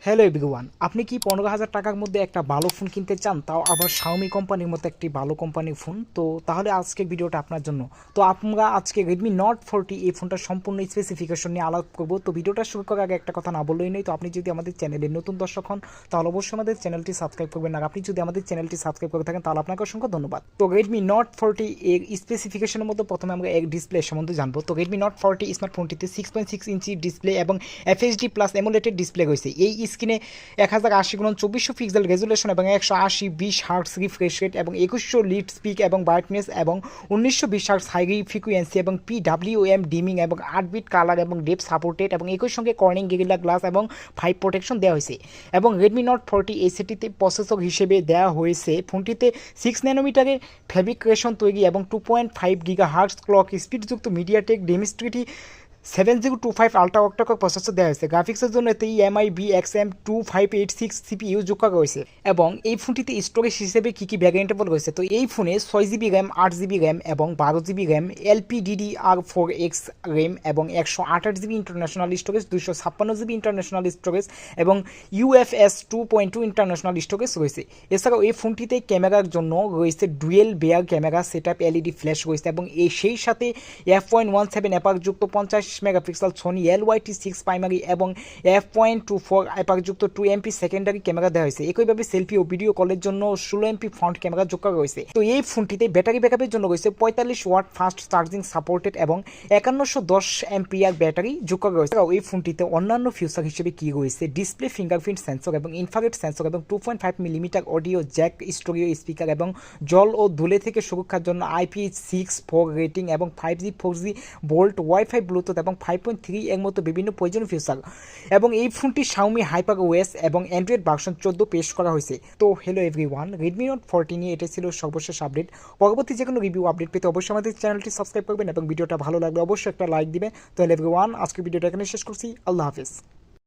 Hello everyone, আপনি কি 15,000 টাকার মধ্যে একটা ভালো ফোন কিনতে চান, তাও আবার শাওমি কোম্পানির মতো একটি ভালো কোম্পানির ফোন? তো তাহলে আজকের ভিডিওটা আপনার জন্য। তো আমরা আজকে রেডমি নোট 40 এই ফোনটার সম্পূর্ণ স্পেসিফিকেশন নিয়ে আলাপ করবো। তো ভিডিওটা শুরু করার আগে একটা কথা না বললেই নেই, তো আপনি যদি আমাদের চ্যানেলের নতুন দর্শক হন তাহলে অবশ্যই আমাদের চ্যানেলটি সাবস্ক্রাইব করবেন। আর আপনি যদি আমাদের চ্যানেলটি সাবস্ক্রাইব করে থাকেন তাহলে আপনাকে অসংখ্য ধন্যবাদ। তো রেডমি নোট 40 এর স্পেসিফিকেশনের মধ্যে প্রথমে আমরা এক ডিসপ্লে সম্বন্ধে জানবো। তো রেডমি নোট 40 স্মার্টফোনটিতে 6.6 ইঞ্চি ডিসপ্লে এবং FHD প্লাস এমোলেটেড ডিসপ্লে রয়েছে। এই স্ক্রিনে 1080x2400 পিক্সেল রেজুলেশন এবং 180-20 হার্টস রিফ্রেশ রেট এবং 2100 লিড স্পিক এবং ব্রাইটনেস এবং 1920 হার্টস হাই ফ্রিকোয়েন্সি এবং PWM ডিমিং এবং 8 বিট কালার এবং ডেপ সাপোর্টেড এবং একই সঙ্গে কর্নিং গেরিলা গ্লাস এবং 5 প্রোটেকশন দেওয়া হয়েছে। এবং রেডমি নোট 40 এই সেটটিতে প্রসেসর হিসেবে দেওয়া হয়েছে ফোনটিতে 6 ন্যানোমিটারের ফ্যাব্রিকেশন তৈরি এবং 2.5 GHz ক্লক স্পিডযুক্ত MediaTek Dimensity 7025 ultra octa core processor দেওয়া হয়েছে। গ্রাফিক্সের জন্য এতে MI BXM2586 CPU যোগ করা হয়েছে। এবং এই ফোনটিতে স্টোরেজ হিসেবে কী কী ভ্যারিয়েন্টেবল রয়েছে, তো এই ফোনে 6GB র্যাম, 8GB র্যাম এবং 12GB র্যাম, LPDDR4X র্যাম এবং 128GB international storage, 256GB international storage এবং UFS 2.2 ইন্টারন্যাশনাল স্টোরেজ রয়েছে। এছাড়াও এই ফোনটিতে ক্যামেরার জন্য রয়েছে dual rear camera setup, LED flash রয়েছে এবং সেই সাথে f.17 অ্যাপারযুক্ত 50 megapixel Sony LYT6 primary এবং f.24 অ্যাপারযুক্ত 2MP সেকেন্ডারি ক্যামেরা দেওয়া হয়েছে। একইভাবে সেলফি ও ভিডিও কলের জন্য 16MP ফ্রন্ট ক্যামেরা যোগ করা রয়েছে। তো এই ফোনটিতে ব্যাটারি ব্যাকআপের জন্য রয়েছে 45 ওয়াট ফাস্ট চার্জিং সাপোর্টেড এবং 5110 এমপিআর ব্যাটারি যোগ করা রয়েছে। এই ফোনটিতে অন্যান্য ফিচার হিসেবে কি রয়েছে, ডিসপ্লে ফিঙ্গারপ্রিন্ট সেন্সর এবং ইনফ্রারেড সেন্সর এবং 2.5 মিলিমিটার অডিও জ্যাক স্টোরিও স্পিকার এবং জল ও ধুলে থেকে সুরক্ষার জন্য IP64 রেটিং এবং 5G 4G volt wifi Bluetooth এবং 5.3 এর মতো বিভিন্ন প্রয়োজনীয় ফিচার। এবং এই ফোনটি শাওমি হাইপার ওএস এবং অ্যান্ড্রয়েড ভার্সন 14 পেশ করা হয়েছে। তো হ্যালো এভরিওয়ান, রেডমি নোট 40 নিয়ে এটা ছিল সর্বশেষ আপডেট। পরবর্তী যে কোনো রিভিউ আপডেট পেতে অবশ্যই আমাদের চ্যানেলটি সাবস্ক্রাইব করবেন এবং ভিডিওটা ভালো লাগলে অবশ্যই একটা লাইক দিবেন। তো হ্যালো এভরিওয়ান, আজকে ভিডিওটা এখানে শেষ করছি। আল্লাহ হাফিজ।